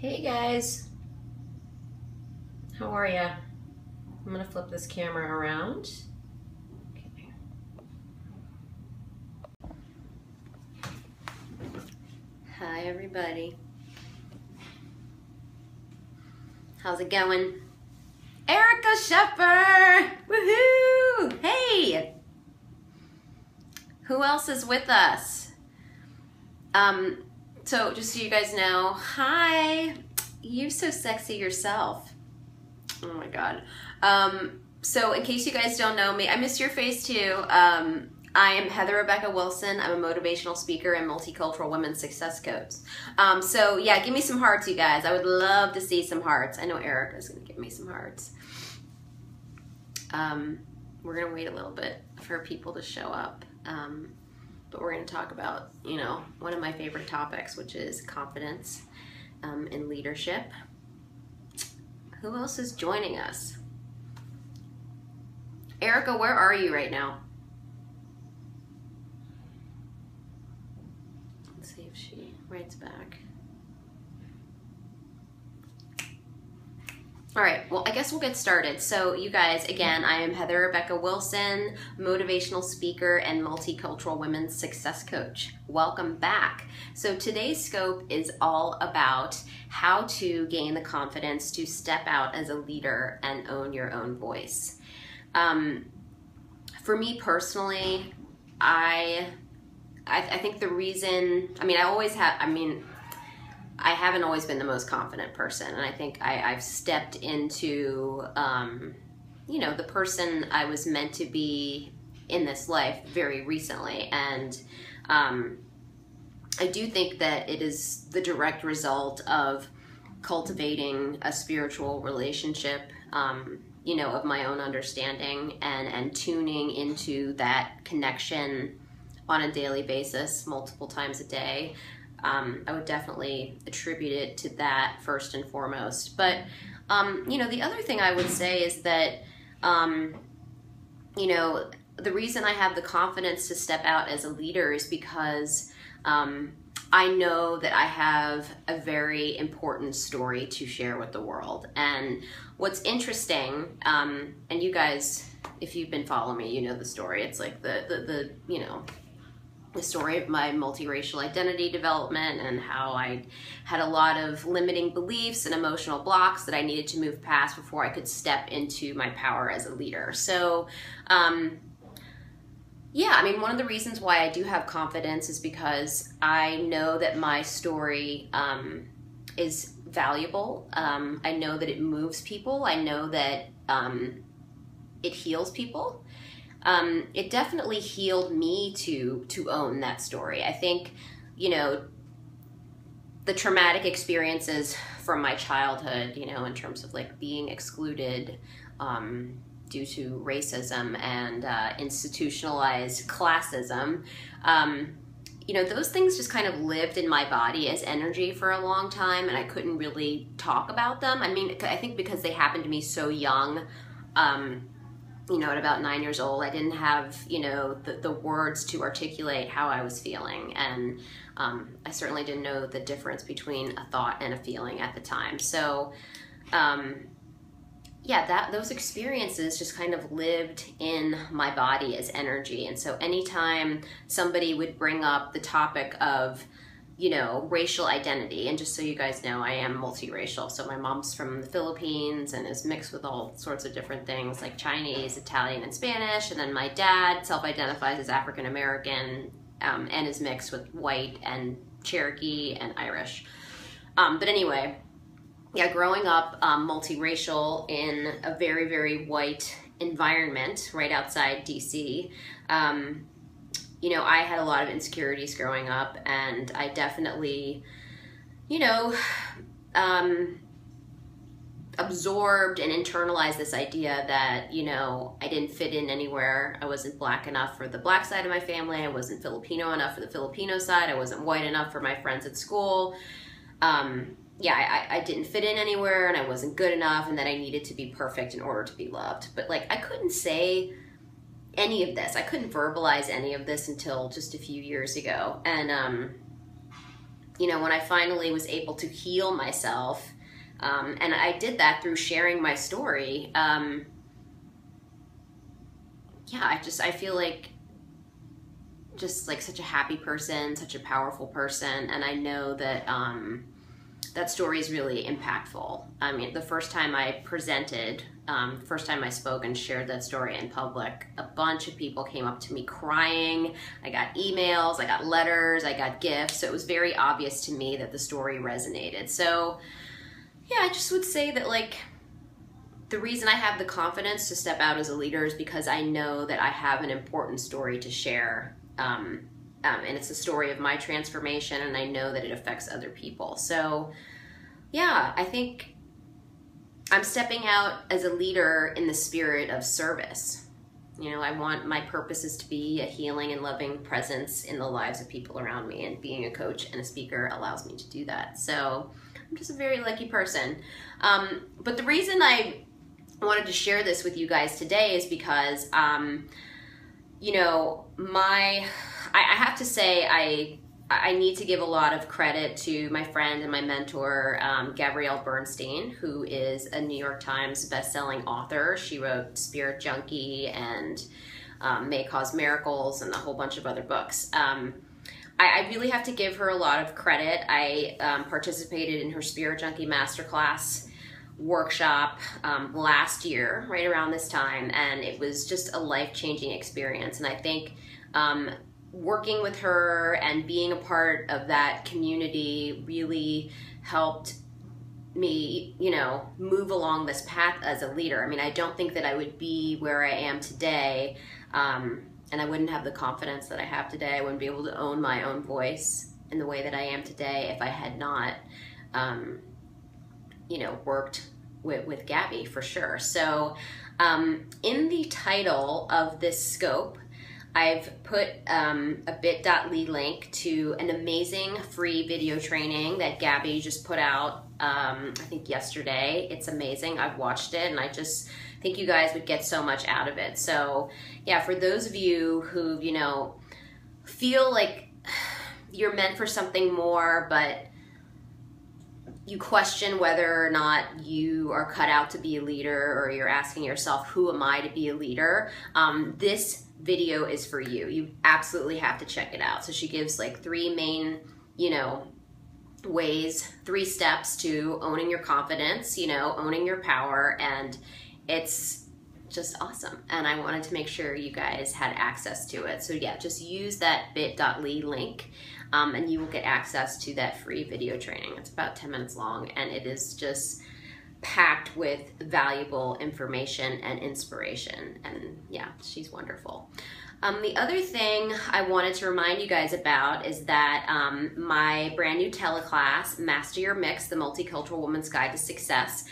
Hey guys, how are ya? I'm gonna flip this camera around. Okay. Hi everybody. How's it going? Erica Sheffer! Woohoo! Hey! Who else is with us? So just so you guys know, hi! You're so sexy yourself. Oh my god. So in case you guys don't know me, I miss your face too. I am Heather Rebecca Wilson. I'm a motivational speaker and multicultural women's success coach. So yeah, give me some hearts, you guys. I would love to see some hearts. I know Erica's gonna give me some hearts. We're gonna wait a little bit for people to show up. But we're gonna talk about, you know, one of my favorite topics, which is confidence in leadership. Who else is joining us? Erica, where are you right now? Let's see if she writes back. All right, well, I guess we'll get started. So you guys, again, I am Heather Rebecca Wilson, motivational speaker and multicultural women's success coach. Welcome back. So today's scope is all about how to gain the confidence to step out as a leader and own your own voice. For me personally, I think the reason, I haven't always been the most confident person, and I think I've stepped into, you know, the person I was meant to be in this life very recently, and I do think that it is the direct result of cultivating a spiritual relationship, you know, of my own understanding and tuning into that connection on a daily basis, multiple times a day. I would definitely attribute it to that first and foremost. But, you know, the other thing I would say is that, you know, the reason I have the confidence to step out as a leader is because I know that I have a very important story to share with the world. And what's interesting, and you guys, if you've been following me, you know the story. It's like the you know, the story of my multiracial identity development and how I had a lot of limiting beliefs and emotional blocks that I needed to move past before I could step into my power as a leader. So, yeah, I mean, one of the reasons why I do have confidence is because I know that my story is valuable. I know that it moves people. I know that it heals people. It definitely healed me to own that story. I think, you know, the traumatic experiences from my childhood, you know, in terms of like being excluded due to racism and institutionalized classism, you know, those things just kind of lived in my body as energy for a long time, and I couldn't really talk about them. I mean, I think because they happened to me so young, you know, at about 9 years old, I didn't have, you know, the words to articulate how I was feeling. And I certainly didn't know the difference between a thought and a feeling at the time. So, yeah, those experiences just kind of lived in my body as energy. And so anytime somebody would bring up the topic of, you know, racial identity, and just so you guys know, I am multiracial. So my mom's from the Philippines and is mixed with all sorts of different things like Chinese, Italian, and Spanish. And then my dad self-identifies as African American and is mixed with white and Cherokee and Irish. But anyway, yeah, growing up multiracial in a very, very white environment right outside DC, you know, I had a lot of insecurities growing up, and I definitely, you know, absorbed and internalized this idea that, you know, I didn't fit in anywhere. I wasn't black enough for the black side of my family. I wasn't Filipino enough for the Filipino side. I wasn't white enough for my friends at school. Yeah, I didn't fit in anywhere, and I wasn't good enough, and that I needed to be perfect in order to be loved. But like, I couldn't say any of this. I couldn't verbalize any of this until just a few years ago. And you know, when I finally was able to heal myself, and I did that through sharing my story, yeah, I feel like just like such a happy person, such a powerful person, and I know that that story is really impactful. I mean, the first time I presented, first time I spoke and shared that story in public, a bunch of people came up to me crying. I got emails, I got letters, I got gifts. So it was very obvious to me that the story resonated. So yeah, I just would say that, like, the reason I have the confidence to step out as a leader is because I know that I have an important story to share. And it's a story of my transformation, and I know that it affects other people. So yeah, I think I'm stepping out as a leader in the spirit of service. You know, my purpose is to be a healing and loving presence in the lives of people around me, and being a coach and a speaker allows me to do that. So I'm just a very lucky person. But the reason I wanted to share this with you guys today is because, you know, I have to say I need to give a lot of credit to my friend and my mentor, Gabby Bernstein, who is a New York Times bestselling author. She wrote Spirit Junkie and May Cause Miracles and a whole bunch of other books. I really have to give her a lot of credit. I participated in her Spirit Junkie Masterclass workshop last year, right around this time, and it was just a life-changing experience. And I think working with her and being a part of that community really helped me, you know, move along this path as a leader. I mean, I don't think that I would be where I am today, and I wouldn't have the confidence that I have today. I wouldn't be able to own my own voice in the way that I am today if I had not, you know, worked with Gabby, for sure. So in the title of this scope, I've put a bit.ly link to an amazing free video training that Gabby just put out, I think yesterday. It's amazing. I've watched it, and I just think you guys would get so much out of it. So yeah, for those of you who, you know, feel like you're meant for something more, but you question whether or not you are cut out to be a leader, or you're asking yourself, who am I to be a leader? This video is for you. You absolutely have to check it out. So she gives like 3 main, you know, ways, 3 steps to owning your confidence, you know, owning your power, and it's just awesome. And I wanted to make sure you guys had access to it. So yeah, just use that bit.ly link. And you will get access to that free video training. It's about 10 minutes long, and it is just packed with valuable information and inspiration. And yeah, she's wonderful. The other thing I wanted to remind you guys about is that my brand new teleclass, Master Your Mix, the Multicultural Woman's Guide to Success,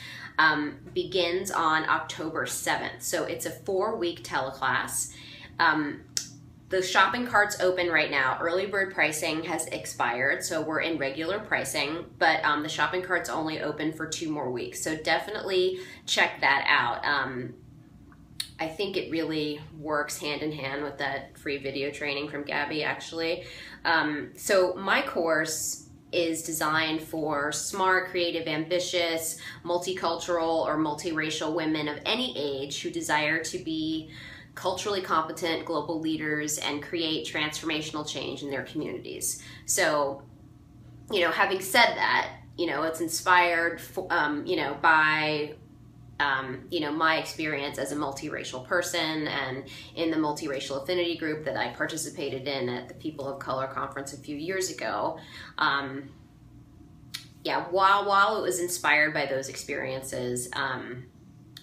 begins on October 7th. So it's a 4-week teleclass. The shopping cart's open right now. Early bird pricing has expired, so we're in regular pricing, but the shopping cart's only open for 2 more weeks. So definitely check that out. I think it really works hand in hand with that free video training from Gabby, actually. So my course is designed for smart, creative, ambitious, multicultural, or multiracial women of any age who desire to be culturally competent global leaders and create transformational change in their communities. So, you know, having said that, you know, it's inspired, you know, by, you know, my experience as a multiracial person, and in the multiracial affinity group that I participated in at the People of Color conference a few years ago. Yeah, while it was inspired by those experiences,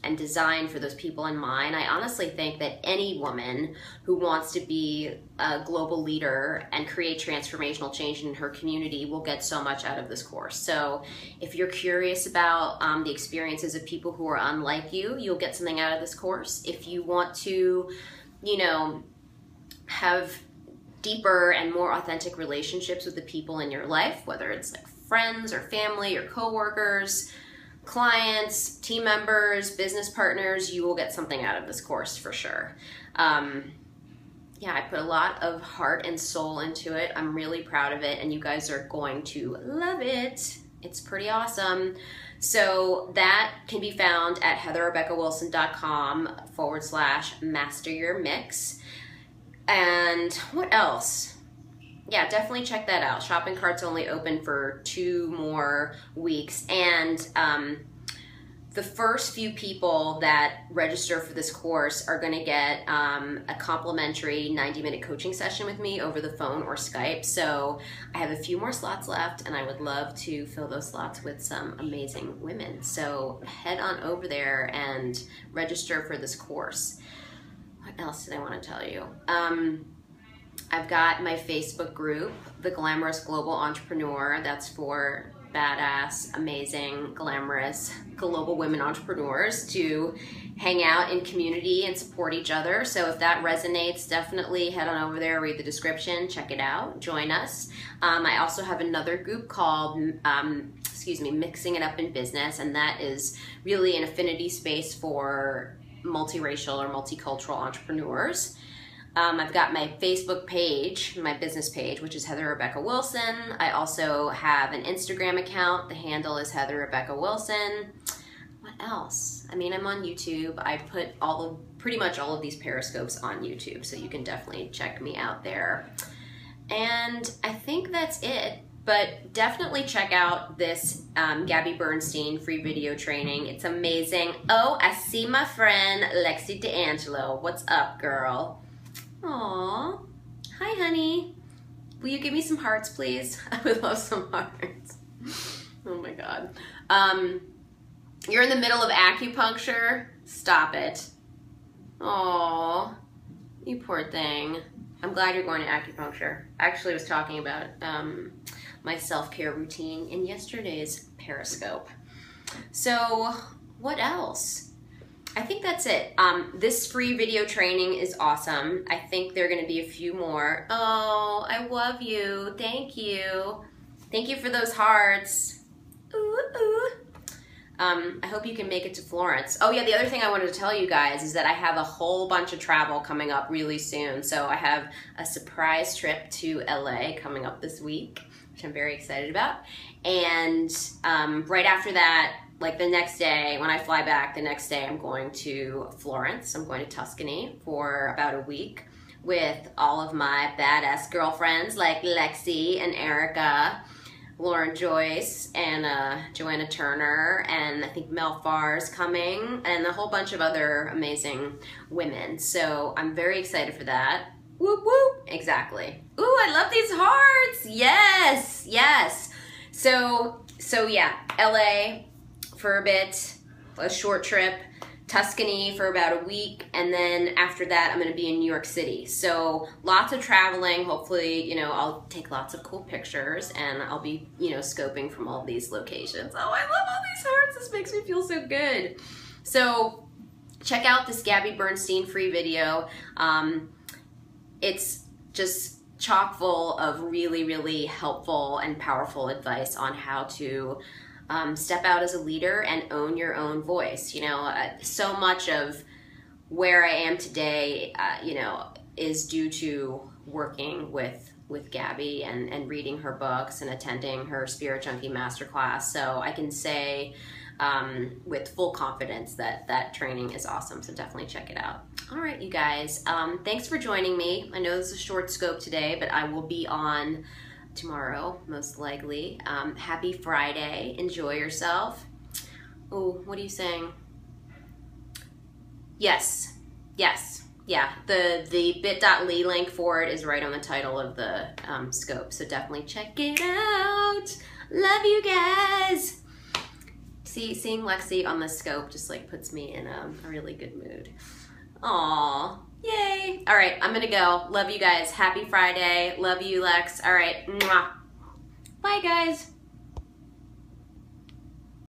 and designed for those people in mind, I honestly think that any woman who wants to be a global leader and create transformational change in her community will get so much out of this course. So if you're curious about the experiences of people who are unlike you, you'll get something out of this course. If you want to, you know, have deeper and more authentic relationships with the people in your life, whether it's like friends or family or coworkers, clients, team members, business partners, you will get something out of this course for sure. yeah, I put a lot of heart and soul into it. I'm really proud of it, and you guys are going to love it. It's pretty awesome. So that can be found at heatherrebeccawilson.com/masteryourmix. And what else? Yeah, definitely check that out. Shopping cart's only open for 2 more weeks, and the first few people that register for this course are going to get a complimentary 90-minute coaching session with me over the phone or Skype. So I have a few more slots left, and I would love to fill those slots with some amazing women. So head on over there and register for this course. What else did I want to tell you? I've got my Facebook group, The Glamorous Global Entrepreneur. That's for badass, amazing, glamorous, global women entrepreneurs to hang out in community and support each other. So if that resonates, definitely head on over there, read the description, check it out, join us. I also have another group called, Mixing It Up in Business, and that is really an affinity space for multiracial or multicultural entrepreneurs. I've got my Facebook page, my business page, which is Heather Rebecca Wilson. I also have an Instagram account. The handle is Heather Rebecca Wilson. What else? I mean, I'm on YouTube. I put pretty much all of these Periscopes on YouTube, so you can definitely check me out there. And I think that's it. But definitely check out this Gabby Bernstein free video training. It's amazing. Oh, I see my friend Lexi D'Angelo. What's up, girl? Aw, hi honey. Will you give me some hearts, please? I would love some hearts. Oh my God. You're in the middle of acupuncture? Stop it. Aw, you poor thing. I'm glad you're going to acupuncture. I actually was talking about my self-care routine in yesterday's Periscope. So what else? I think that's it. This free video training is awesome. I think there are going to be a few more. Oh, I love you. Thank you. Thank you for those hearts. Ooh, ooh. I hope you can make it to Florence. Oh yeah, the other thing I wanted to tell you guys is that I have a whole bunch of travel coming up really soon. So I have a surprise trip to LA coming up this week, which I'm very excited about. And right after that, like the next day, when I fly back, the next day I'm going to Florence. I'm going to Tuscany for about a week with all of my badass girlfriends like Lexi and Erica, Lauren Joyce, and Joanna Turner, and I think Mel Farr's coming, and a whole bunch of other amazing women. So I'm very excited for that. Whoop whoop, exactly. Ooh, I love these hearts. Yes, yes. So yeah, LA for a bit, a short trip, Tuscany for about a week, and then after that I'm going to be in New York City. So lots of traveling. Hopefully, you know, I'll take lots of cool pictures, and I'll be, you know, scoping from all these locations. Oh, I love all these hearts. This makes me feel so good. So check out this Gabby Bernstein free video. It's just chock full of really, really helpful and powerful advice on how to step out as a leader and own your own voice. You know, so much of where I am today, you know, is due to working with Gabby and reading her books and attending her Spirit Junkie Masterclass. So I can say with full confidence that that training is awesome. So definitely check it out. All right, you guys. Thanks for joining me. I know this is a short scope today, but I will be on tomorrow, most likely. Happy Friday. Enjoy yourself. Oh, what are you saying? Yes. Yes. Yeah. The bit.ly link for it is right on the title of the scope. So definitely check it out. Love you guys. Seeing Lexi on the scope just like puts me in a really good mood. Aw. Yay. All right, I'm gonna go. Love you guys. Happy Friday. Love you, Lex. All right. Mwah. Bye, guys.